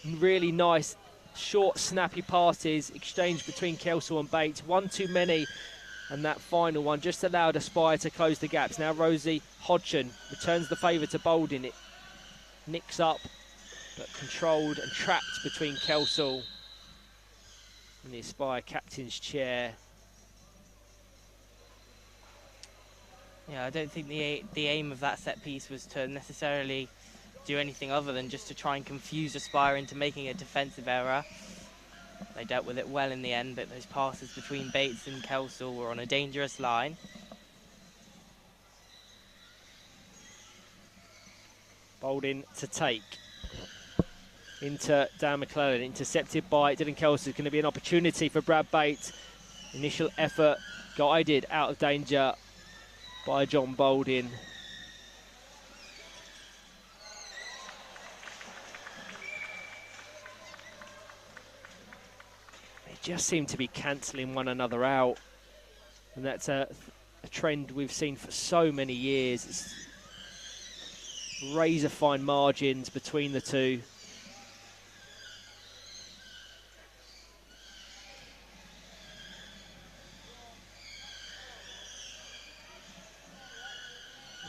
really nice short snappy passes exchanged between Kelsall and Bates. One too many, and that final one just allowed Aspire to close the gaps. Now Rosie Hodgson returns the favour to Baldwin. It nicks up, but controlled and trapped between Kelsall and the Aspire captain's chair. Yeah, I don't think the aim of that set piece was to necessarily do anything other than just to try and confuse Aspire into making a defensive error. They dealt with it well in the end, but those passes between Bates and Kelsall were on a dangerous line. Baldwin to take. Into Dan McClellan, intercepted by Dylan Kelsall. Going to be an opportunity for Brad Bates. Initial effort guided out of danger by John Baldwin. They just seem to be cancelling one another out. And that's a trend we've seen for so many years. It's razor fine margins between the two.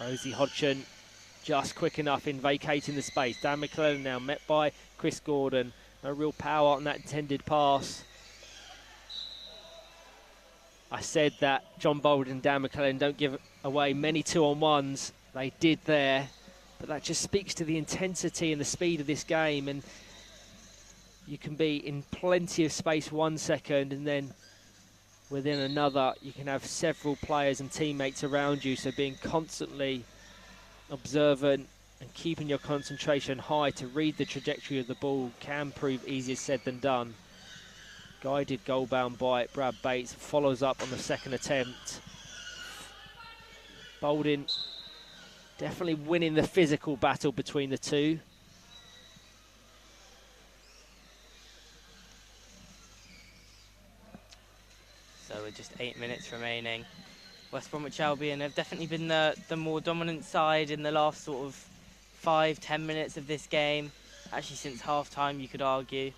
Rosie Hodgson just quick enough in vacating the space. Dan McClellan now met by Chris Gordon. No real power on that intended pass. I said that John Baldwin and Dan McClellan don't give away many 2-on-1s. They did there. But that just speaks to the intensity and the speed of this game. And you can be in plenty of space 1 second, and then within another, you can have several players and teammates around you. So being constantly observant and keeping your concentration high to read the trajectory of the ball can prove easier said than done. Guided goal-bound by Brad Bates. Follows up on the second attempt. Baldwin definitely winning the physical battle between the two. So with just 8 minutes remaining, West Bromwich Albion have definitely been the more dominant side in the last sort of 5-10 minutes of this game. Actually, since half-time, you could argue.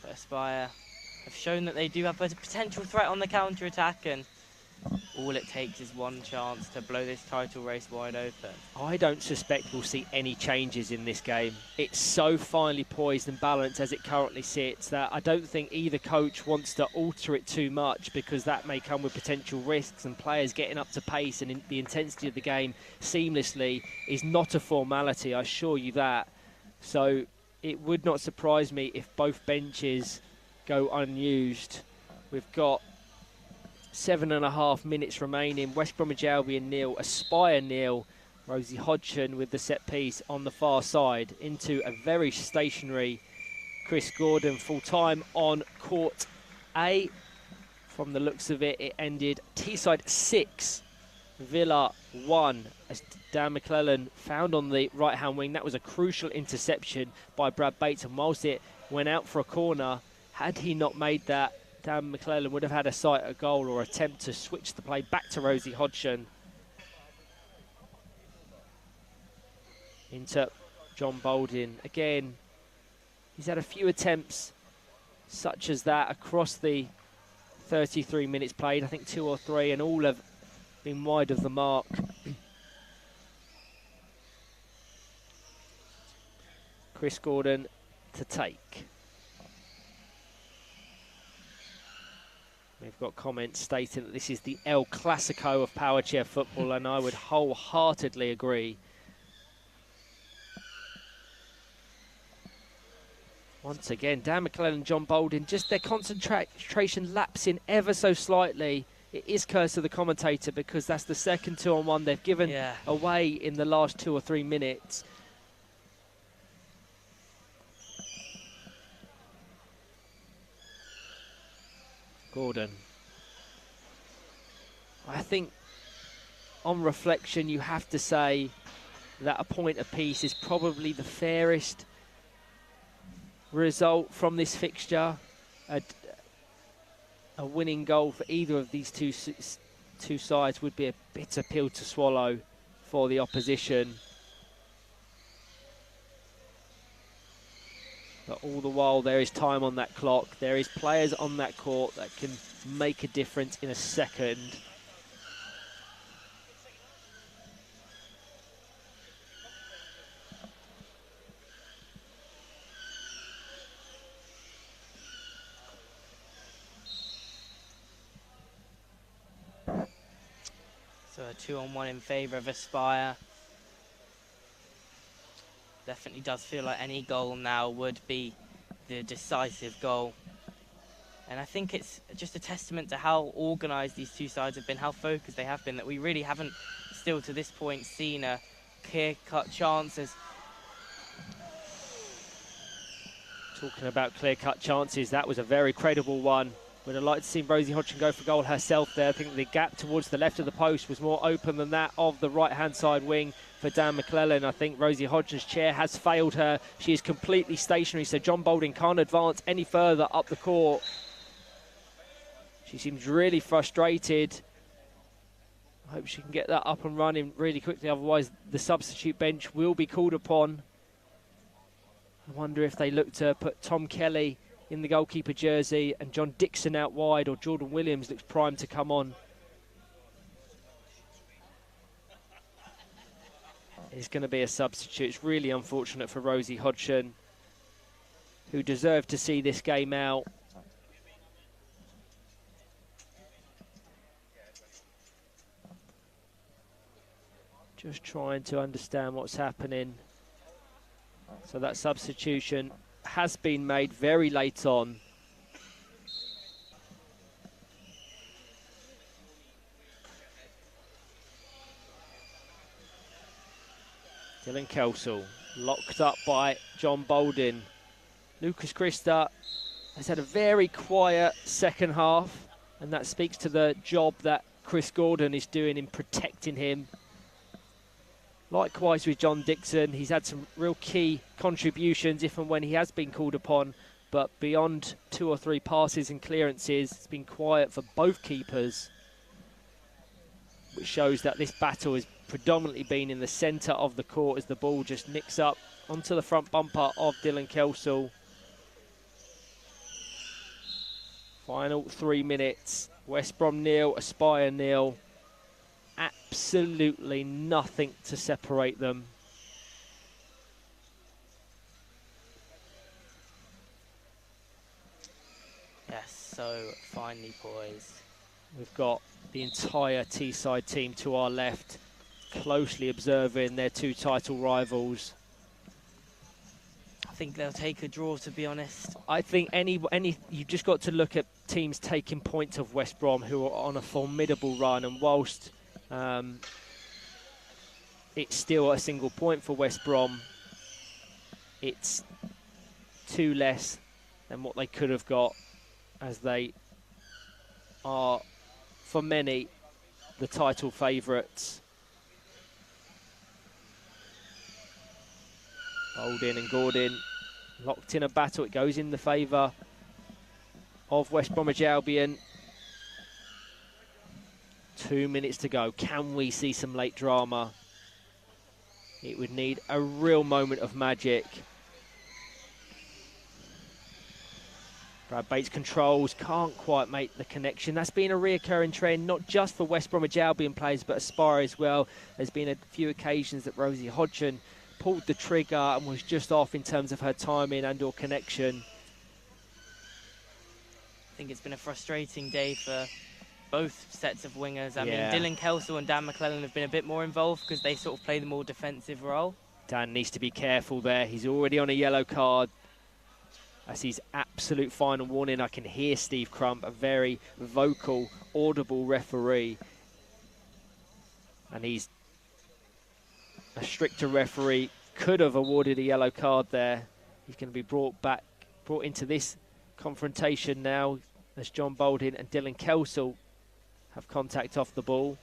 But Aspire have shown that they do have a potential threat on the counter-attack, and all it takes is one chance to blow this title race wide open. I don't suspect we'll see any changes in this game. It's so finely poised and balanced as it currently sits that I don't think either coach wants to alter it too much, because that may come with potential risks, and players getting up to pace and the intensity of the game seamlessly is not a formality, I assure you that. So it would not surprise me if both benches go unused. We've got 7.5 minutes remaining. West Bromwich Albion 0, Aspire 0. Rosie Hodgson with the set piece on the far side into a very stationary Chris Gordon full time on court A. From the looks of it, it ended Teesside 6, Villa 1, as Dan McClellan found on the right hand wing. That was a crucial interception by Brad Bates, and whilst it went out for a corner, had he not made that, Dan McClellan would have had a sight at goal or attempt to switch the play back to Rosie Hodgson. Into John Baldwin. Again, he's had a few attempts such as that across the 33 minutes played. I think 2 or 3, and all have been wide of the mark. Chris Gordon to take. We've got comments stating that this is the El Clasico of power chair football, and I would wholeheartedly agree. Once again, Dan McClellan and John Bolden, just their concentration lapsing ever so slightly. It is curse of the commentator, because that's the second 2-on-1 they've given away in the last 2 or 3 minutes. Gordon. I think on reflection you have to say that a point apiece is probably the fairest result from this fixture. A winning goal for either of these two sides would be a bitter pill to swallow for the opposition. But all the while there is time on that clock. There is players on that court that can make a difference in a second. So a 2-on-1 in favour of Aspire. Definitely does feel like any goal now would be the decisive goal. And I think it's just a testament to how organised these two sides have been, how focused they have been, that we really haven't still to this point seen a clear-cut chances. Talking about clear-cut chances, that was a very credible one. Would have liked to see Rosie Hodgson go for goal herself there. I think the gap towards the left of the post was more open than that of the right-hand side wing for Dan McClellan. I think Rosie Hodgson's chair has failed her. She is completely stationary, so John Bolden can't advance any further up the court. She seems really frustrated. I hope she can get that up and running really quickly, otherwise the substitute bench will be called upon. I wonder if they look to put Tom Kelly in the goalkeeper jersey and John Dixon out wide, or Jordan Williams looks primed to come on. It's going to be a substitute. It's really unfortunate for Rosie Hodgson, who deserved to see this game out. Just trying to understand what's happening. So that substitution has been made very late on. Dylan Kelsall locked up by John Bolden. Lucas Christa has had a very quiet second half, and that speaks to the job that Chris Gordon is doing in protecting him. Likewise with John Dixon, he's had some real key contributions if and when he has been called upon, but beyond 2 or 3 passes and clearances, it's been quiet for both keepers, which shows that this battle has predominantly been in the centre of the court as the ball just nicks up onto the front bumper of Dylan Kelsall. Final 3 minutes, West Brom 0, Aspire 0. Absolutely nothing to separate them. Yes, so finely poised. We've got the entire Teesside team to our left, closely observing their 2 title rivals. I think they'll take a draw, to be honest. I think you've just got to look at teams taking points of West Brom, who are on a formidable run, and whilst it's still a single point for West Brom, it's 2 less than what they could have got, as they are, for many, the title favourites. Bolden and Gordon locked in a battle. It goes in the favour of West Bromwich Albion. 2 minutes to go. Can we see some late drama? It would need a real moment of magic. Brad Bates controls, can't quite make the connection. That's been a reoccurring trend, not just for West Bromwich Albion players, but Aspire as well. There's been a few occasions that Rosie Hodgson pulled the trigger and was just off in terms of her timing and or connection. I think it's been a frustrating day for both sets of wingers. I mean, Dylan Kelsall and Dan McClellan have been a bit more involved because they sort of play the more defensive role. Dan needs to be careful there. He's already on a yellow card. That's his absolute final warning. I can hear Steve Crump, a very vocal, audible referee. And he's a stricter referee. Could have awarded a yellow card there. He's going to be brought into this confrontation now as John Baldwin and Dylan Kelsall have contact off the ball.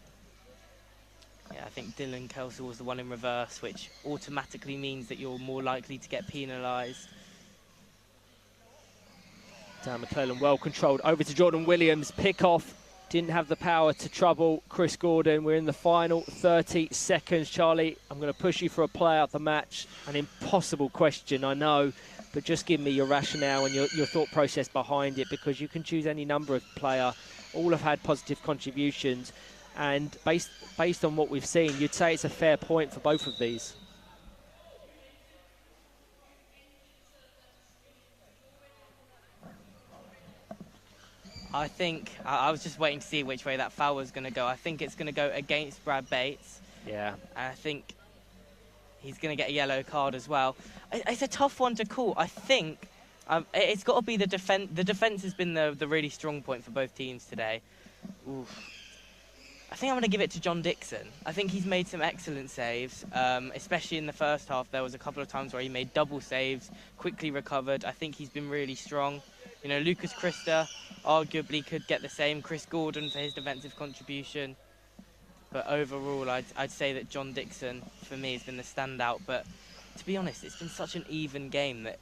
Yeah, I think Dylan Kelsall was the one in reverse, which automatically means that you're more likely to get penalised. Dan McClellan well controlled. Over to Jordan Williams. Pick off. Didn't have the power to trouble Chris Gordon. We're in the final 30 seconds. Charlie, I'm going to push you for a play out the match. An impossible question, I know. But just give me your rationale and your thought process behind it, because you can choose any number of player. All have had positive contributions. And based on what we've seen, you'd say it's a fair point for both of these. I think, I was just waiting to see which way that foul was going to go. I think it's going to go against Brad Bates. Yeah. And I think he's going to get a yellow card as well. It's a tough one to call. I think it's got to be the defence. The defence has been the really strong point for both teams today. Oof. I think I'm going to give it to John Dixon. I think he's made some excellent saves, especially in the first half. There was a couple of times where he made double saves, quickly recovered. I think he's been really strong. You know, Lucas Christa arguably could get the same. Chris Gordon for his defensive contribution. But overall, I'd say that John Dixon, for me, has been the standout. But to be honest, it's been such an even game that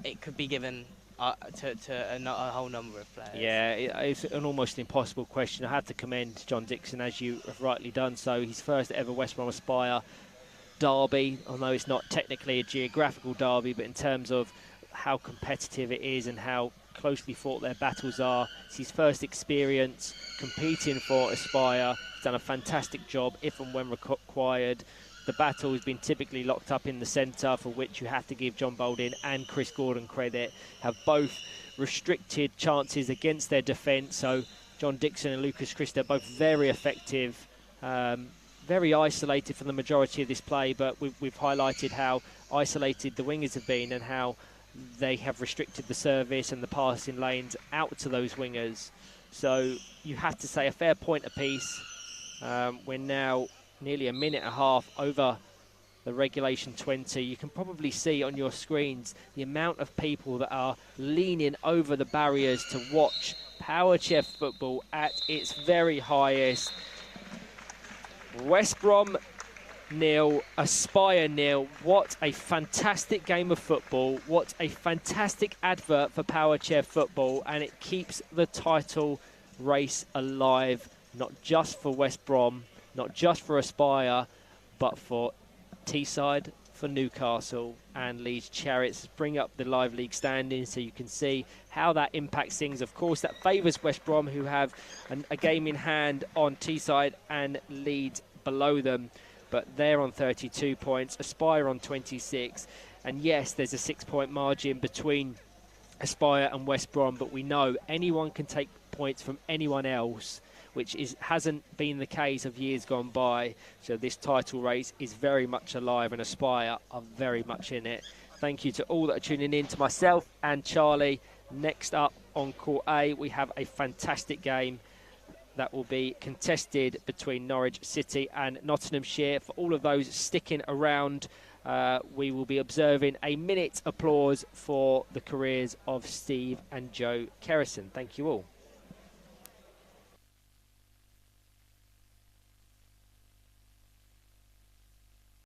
it could be given to a whole number of players. Yeah, it's an almost impossible question. I have to commend John Dixon, as you have rightly done so. His first ever West Brom Aspire derby, although it's not technically a geographical derby, but in terms of how competitive it is and how closely fought their battles are. It's his first experience competing for Aspire. He's done a fantastic job if and when required. The battle has been typically locked up in the centre, for which you have to give John Baldwin and Chris Gordon credit, have both restricted chances against their defence. So John Dixon and Lucas Christa both very effective, very isolated for the majority of this play, but we've highlighted how isolated the wingers have been and how they have restricted the service and the passing lanes out to those wingers. So you have to say a fair point apiece. We're now nearly a minute and a half over the regulation 20. You can probably see on your screens the amount of people that are leaning over the barriers to watch Power Chef football at its very highest. West Brom 0, Aspire 0. What a fantastic game of football. What a fantastic advert for Power Chair football. And it keeps the title race alive, not just for West Brom, not just for Aspire, but for Teesside, for Newcastle and Leeds Chariots. Bring up the live league standings so you can see how that impacts things. Of course, that favours West Brom, who have a game in hand on Teesside and Leeds below them. But they're on 32 points, Aspire on 26. And yes, there's a 6-point margin between Aspire and West Brom, but we know anyone can take points from anyone else, which hasn't been the case of years gone by. So this title race is very much alive, and Aspire are very much in it. Thank you to all that are tuning in, to myself and Charlie. Next up on Court A, we have a fantastic game that will be contested between Norwich City and Nottinghamshire. For all of those sticking around, we will be observing a minute applause for the careers of Steve and Joe Kerrison. Thank you all.